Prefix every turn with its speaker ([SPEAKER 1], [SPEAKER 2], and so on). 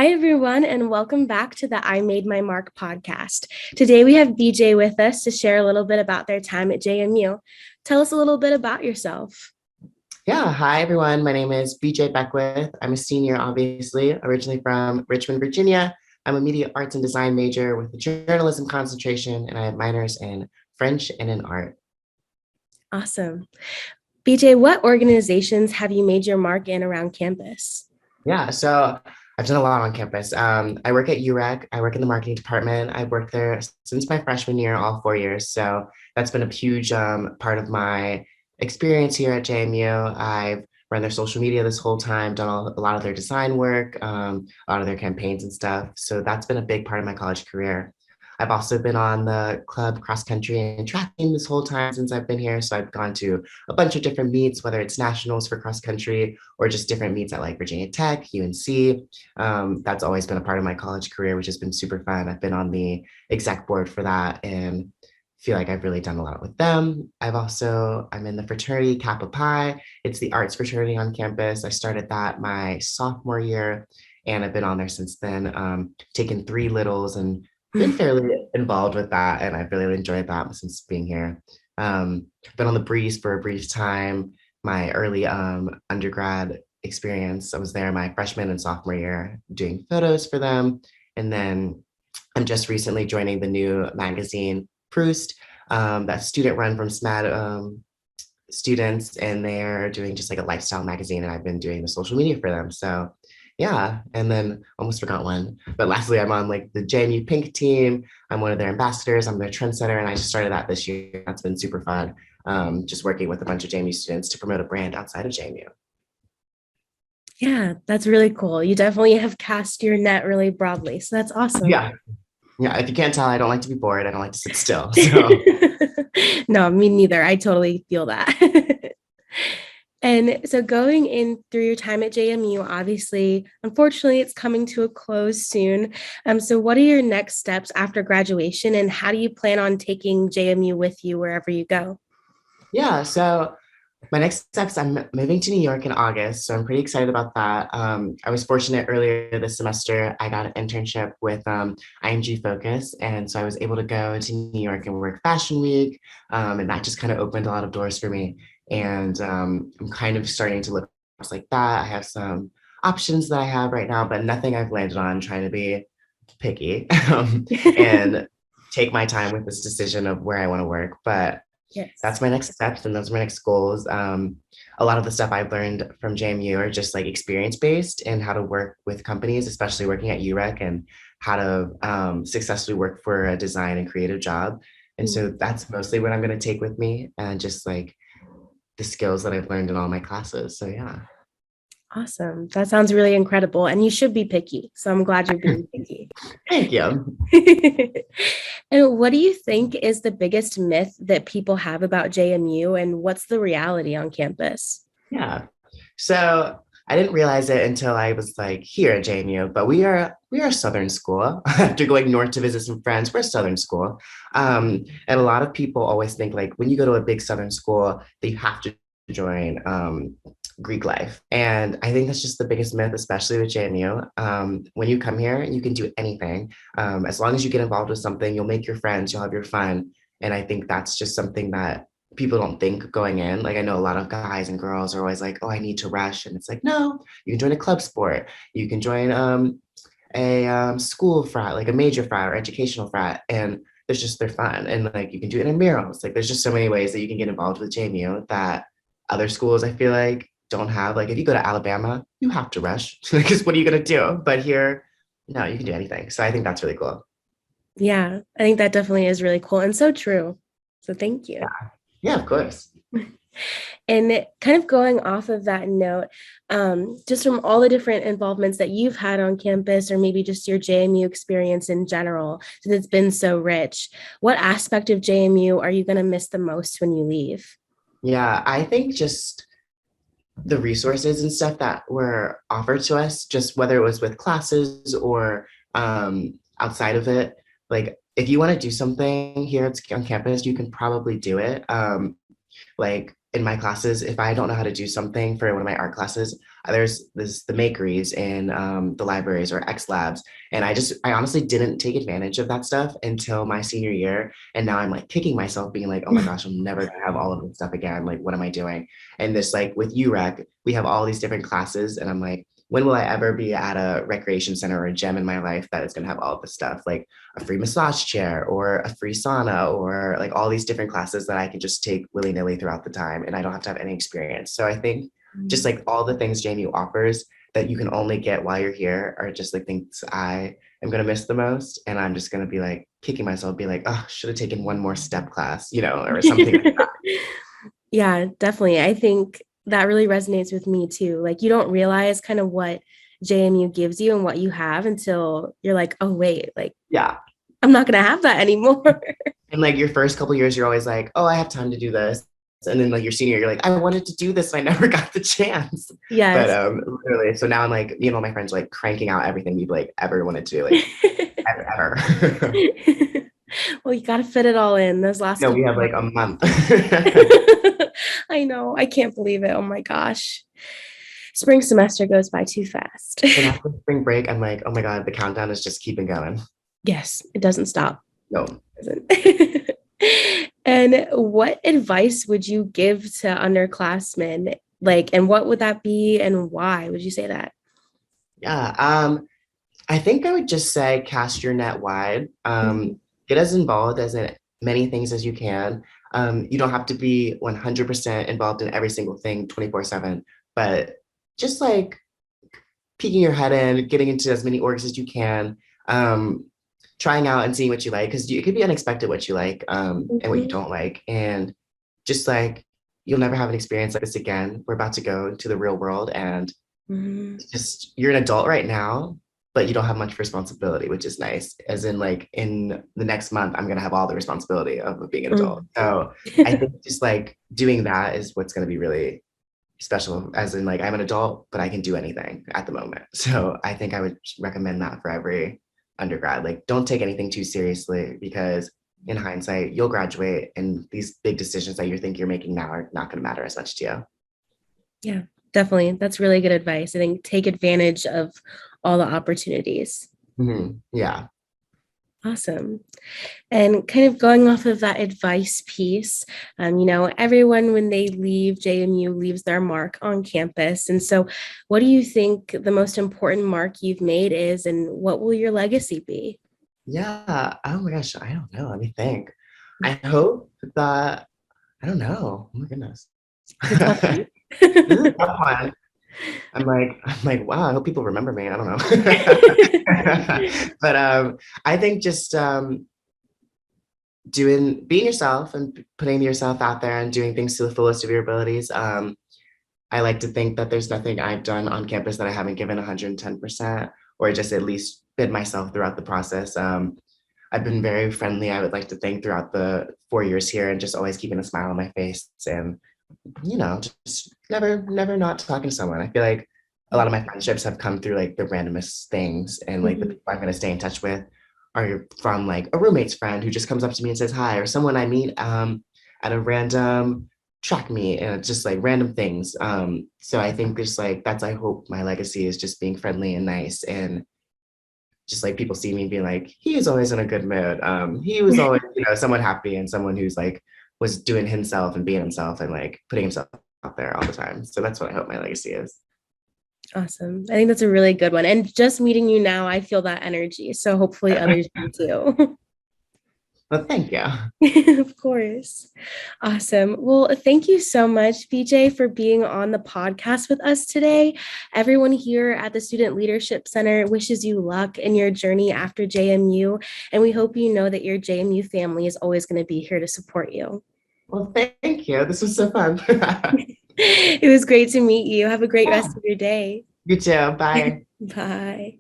[SPEAKER 1] Hi, everyone, and welcome back to the I Made My Mark podcast. Today we have BJ with us to share a little bit about their time at JMU. Tell us a little bit about yourself.
[SPEAKER 2] Yeah, hi everyone. My name is BJ Beckwith. I'm a senior, obviously, originally from Richmond, Virginia. I'm a media arts and design major with a journalism concentration, and I have minors in French and in art.
[SPEAKER 1] Awesome. BJ, what organizations have you made your mark in around campus?
[SPEAKER 2] Yeah, so I've done a lot on campus. I work at UREC. I work in the marketing department. I've worked there since my freshman year, all 4 years. So that's been a huge part of my experience here at JMU. I've run their social media this whole time, done a lot of their design work, a lot of their campaigns and stuff. So that's been a big part of my college career. I've also been on the club cross country and track team this whole time since I've been here. So I've gone to a bunch of different meets, whether it's nationals for cross country or just different meets at like Virginia Tech, UNC. That's always been a part of my college career, which has been super fun. I've been on the exec board for that and feel like I've really done a lot with them. I'm in the fraternity Kappa Pi. It's the arts fraternity on campus. I started that my sophomore year and I've been on there since then, taken three littles and been fairly involved with that. And I've really enjoyed that since being here. Been on the Breeze for a brief time. My early undergrad experience, I was there my freshman and sophomore year doing photos for them. And then I'm just recently joining the new magazine, Proust, that's student run from SMAD students, and they're doing just like a lifestyle magazine, and I've been doing the social media for them. So yeah, and then almost forgot one. But lastly, I'm on like the JMU Pink team. I'm one of their ambassadors. I'm their trendsetter, and I just started that this year. That's been super fun. Just working with a bunch of JMU students to promote a brand outside of JMU.
[SPEAKER 1] Yeah, that's really cool. You definitely have cast your net really broadly. So that's awesome.
[SPEAKER 2] Yeah. Yeah. If you can't tell, I don't like to be bored. I don't like to sit still. So
[SPEAKER 1] No, me neither. I totally feel that. And so going in through your time at JMU, obviously, unfortunately, it's coming to a close soon. So what are your next steps after graduation, and how do you plan on taking JMU with you wherever you go?
[SPEAKER 2] yeah. So my next steps, I'm moving to New York in August, so I'm pretty excited about that. I was fortunate earlier this semester, I got an internship with IMG Focus, and so I was able to go to New York and work Fashion Week, and that just kind of opened a lot of doors for me. And I'm kind of starting to look like that. I have some options that I have right now, but nothing I've landed on, trying to be picky and take my time with this decision of where I want to work. But
[SPEAKER 1] Yes.
[SPEAKER 2] that's my next steps and those are my next goals. A lot of the stuff I've learned from JMU are just like experience based and how to work with companies, especially working at UREC, and how to successfully work for a design and creative job. And
[SPEAKER 1] Mm.
[SPEAKER 2] so that's mostly what I'm going to take with me, and just like the skills that I've learned in all my classes. So yeah.
[SPEAKER 1] Awesome. That sounds really incredible. And you should be picky. So I'm glad you're being picky.
[SPEAKER 2] Thank you.
[SPEAKER 1] And what do you think is the biggest myth that people have about JMU, and what's the reality on campus?
[SPEAKER 2] Yeah. So I didn't realize it until I was like here at JMU, but we are a Southern school. After going north to visit some friends, we're a Southern school. And a lot of people always think like when you go to a big Southern school, that you have to join Greek life. And I think that's just the biggest myth, especially with JMU. When you come here, you can do anything. As long as you get involved with something, you'll make your friends, you'll have your fun. And I think that's just something that people don't think going in. Like I know a lot of guys and girls are always like, oh, I need to rush. And it's like, no, you can join a club sport. You can join a school frat, like a major frat or educational frat. And they're fun. And like you can do it in murals. Like there's just so many ways that you can get involved with JMU that other schools I feel like don't have. Like if you go to Alabama, you have to rush because what are you gonna do? But here, no, you can do anything. So I think that's really cool.
[SPEAKER 1] Yeah, I think that definitely is really cool and so true. So thank you.
[SPEAKER 2] Yeah, yeah, of course.
[SPEAKER 1] And kind of going off of that note, just from all the different involvements that you've had on campus, or maybe just your JMU experience in general, since it's been so rich, what aspect of JMU are you going to miss the most when you leave?
[SPEAKER 2] Yeah, I think just the resources and stuff that were offered to us, just whether it was with classes or outside of it. Like, if you want to do something here on campus, you can probably do it. Like, in my classes, if I don't know how to do something for one of my art classes, there's this the makeries in the libraries or X Labs, and I honestly didn't take advantage of that stuff until my senior year, and now I'm like kicking myself, being like, oh my gosh, I'm never gonna have all of this stuff again. Like, what am I doing? And this like with UREC, we have all these different classes, and I'm like, when will I ever be at a recreation center or a gym in my life that is gonna have all of this stuff, like a free massage chair or a free sauna or like all these different classes that I can just take willy-nilly throughout the time and I don't have to have any experience. So I think just like all the things JMU offers that you can only get while you're here are just like things I am gonna miss the most. And I'm just gonna be like kicking myself, be like, oh, should have taken one more step class, or something like that.
[SPEAKER 1] Yeah, definitely. I think that really resonates with me too. Like you don't realize kind of what JMU gives you and what you have until you're like, oh wait, like
[SPEAKER 2] Yeah.
[SPEAKER 1] I'm not gonna have that anymore.
[SPEAKER 2] And like your first couple years, you're always like, oh, I have time to do this. And then like your senior, you're like, I wanted to do this and I never got the chance. But
[SPEAKER 1] Yes.
[SPEAKER 2] literally, so now I'm like, my friends are like cranking out everything we've like ever wanted to do, like ever.
[SPEAKER 1] Well, you got to fit it all in those last
[SPEAKER 2] No, we
[SPEAKER 1] couple
[SPEAKER 2] have like a
[SPEAKER 1] months.
[SPEAKER 2] month.
[SPEAKER 1] I know. I can't believe it. Oh my gosh. Spring semester goes by too fast.
[SPEAKER 2] And after spring break, I'm like, oh my God, the countdown is just keeping going.
[SPEAKER 1] Yes, it doesn't stop.
[SPEAKER 2] No.
[SPEAKER 1] It doesn't. And what advice would you give to underclassmen? Like, and what would that be and why would you say that?
[SPEAKER 2] Yeah. I think I would just say cast your net wide.
[SPEAKER 1] Mhm.
[SPEAKER 2] Get as involved as in many things as you can. You don't have to be 100% involved in every single thing 24/7, but just like peeking your head in, getting into as many orgs as you can, um, trying out and seeing what you like, because it could be unexpected what you like and what you
[SPEAKER 1] Mhm.
[SPEAKER 2] don't like. And just like you'll never have an experience like this again. We're about to go into the real world and
[SPEAKER 1] Mhm.
[SPEAKER 2] just you're an adult right now, but you don't have much responsibility, which is nice. As in, like in the next month, I'm gonna have all the responsibility of being an adult.
[SPEAKER 1] Mhm.
[SPEAKER 2] So I think just like doing that is what's gonna be really special. As in, like I'm an adult, but I can do anything at the moment. So I think I would recommend that for every undergrad. Like, don't take anything too seriously because in hindsight, you'll graduate, and these big decisions that you think you're making now are not gonna matter as much to you.
[SPEAKER 1] Yeah, definitely. That's really good advice. I think take advantage of all the opportunities.
[SPEAKER 2] Yeah.
[SPEAKER 1] Awesome. And kind of going off of that advice piece, everyone when they leave JMU leaves their mark on campus. And so, what do you think the most important mark you've made is, and what will your legacy be?
[SPEAKER 2] Yeah. Oh my gosh. I don't know. Let me think. I hope that I don't know. Oh my goodness.
[SPEAKER 1] It's a tough one.
[SPEAKER 2] This is a tough one. I'm like, wow, I hope people remember me. I don't know. But I think just being yourself and putting yourself out there and doing things to the fullest of your abilities. I like to think that there's nothing I've done on campus that I haven't given 110% or just at least been myself throughout the process. I've been very friendly, I would like to think, throughout the 4 years here and just always keeping a smile on my face and, just never not talking to someone. I feel like a lot of my friendships have come through like the randomest things and like the
[SPEAKER 1] Mhm.
[SPEAKER 2] people I'm going to stay in touch with are from like a roommate's friend who just comes up to me and says hi or someone I meet at a random track meet and it's just like random things. So I think there's like, that's, I hope my legacy is just being friendly and nice and just like people see me being like, he is always in a good mood. He was always, someone happy and someone who's like was doing himself and being himself and like putting himself out there all the time. So that's what I hope my legacy is.
[SPEAKER 1] Awesome. I think that's a really good one. And just meeting you now, I feel that energy. So hopefully others do too.
[SPEAKER 2] Well, thank you.
[SPEAKER 1] Of course. Awesome. Well, thank you so much, BJ, for being on the podcast with us today. Everyone here at the Student Leadership Center wishes you luck in your journey after JMU. And we hope you know that your JMU family is always going to be here to support you.
[SPEAKER 2] Well, thank you. This was so fun.
[SPEAKER 1] It was great to meet you. Have a great rest of your day.
[SPEAKER 2] You too. Bye.
[SPEAKER 1] Bye.